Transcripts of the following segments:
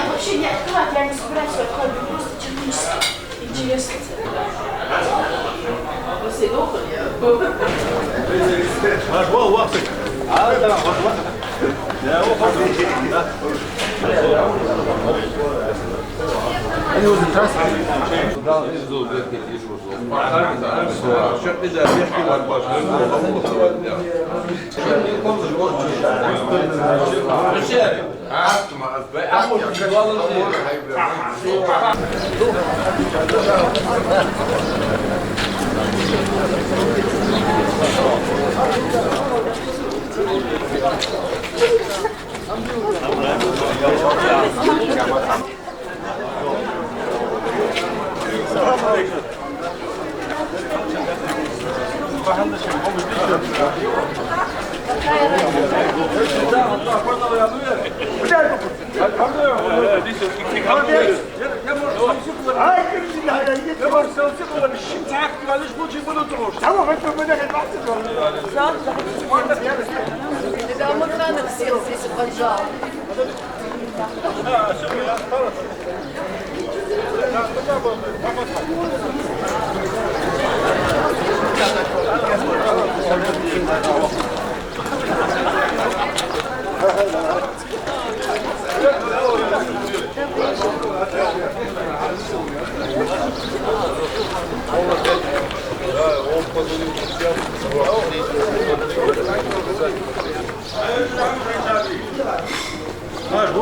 Вообще не открывать, я не собираюсь открывать, просто технически интересно. Они возле трассы. Да, мы рано сел здесь и поджал.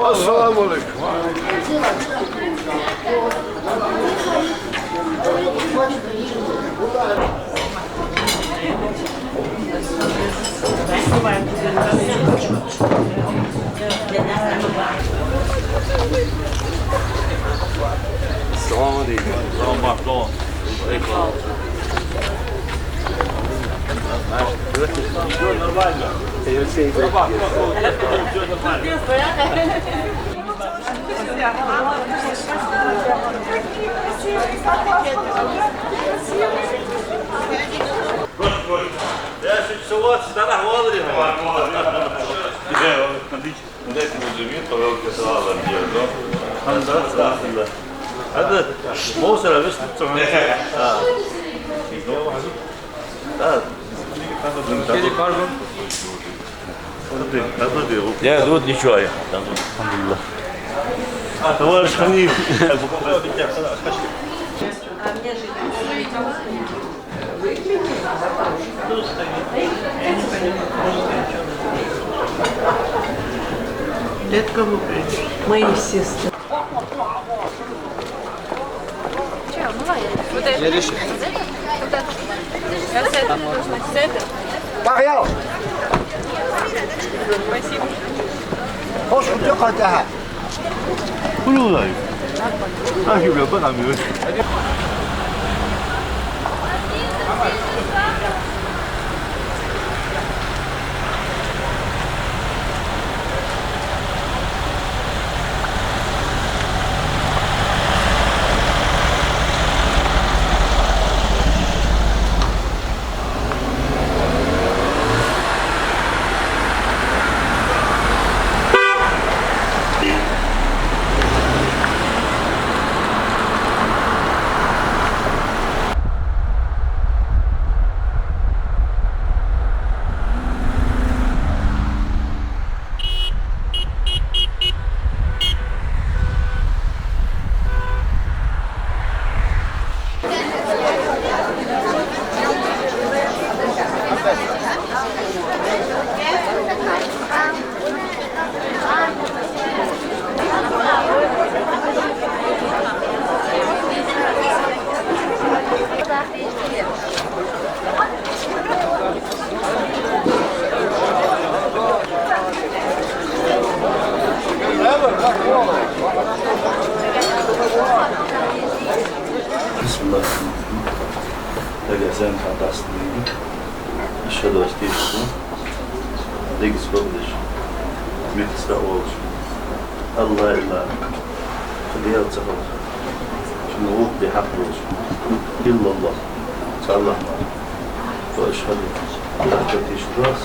Assalamu alaikum. Assalamu alaikum. Нормально. Я чуть-чуть старах водрі. هذا موسى بس Я вот ничего, алхамдулилlah. Товарищ Ханиф. Это кому? Мои сестры. Я решил. Я с этого должна, с этого. Погнал. Спасибо. Hoş bulduk hadi. Bunu takip yapamıyor. Sen fantastic. Shadow station. Diggs publish. Mixed out. الله إلا خليها تصفر شنو بحفظ إلا الله تعالى وأشهد لا تفتيش راس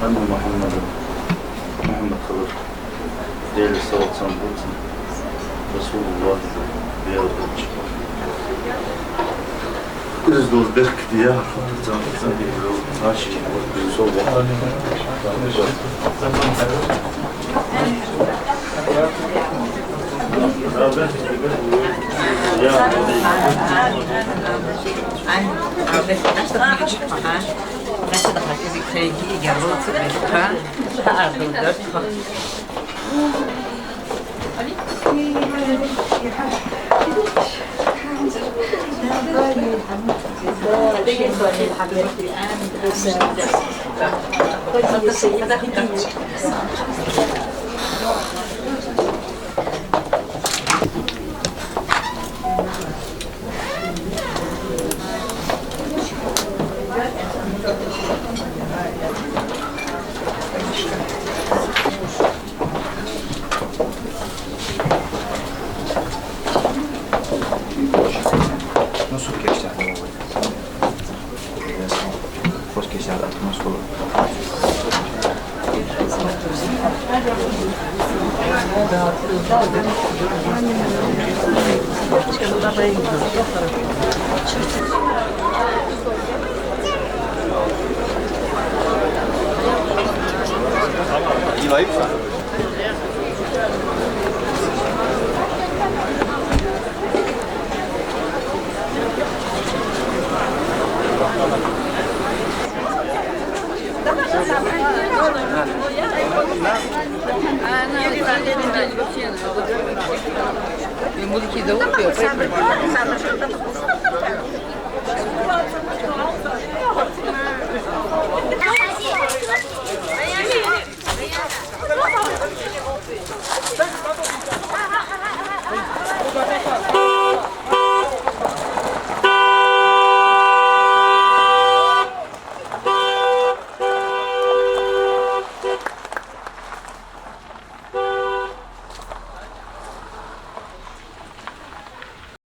أن محمد خلق دير الصلاة صنبوت رسول الله بيرد إزدوز باختيار ماشي ويصور Nasıl geçti abi? Hoş geçti abi. Nasıl olur? İyi var mı? Ему такие зовут,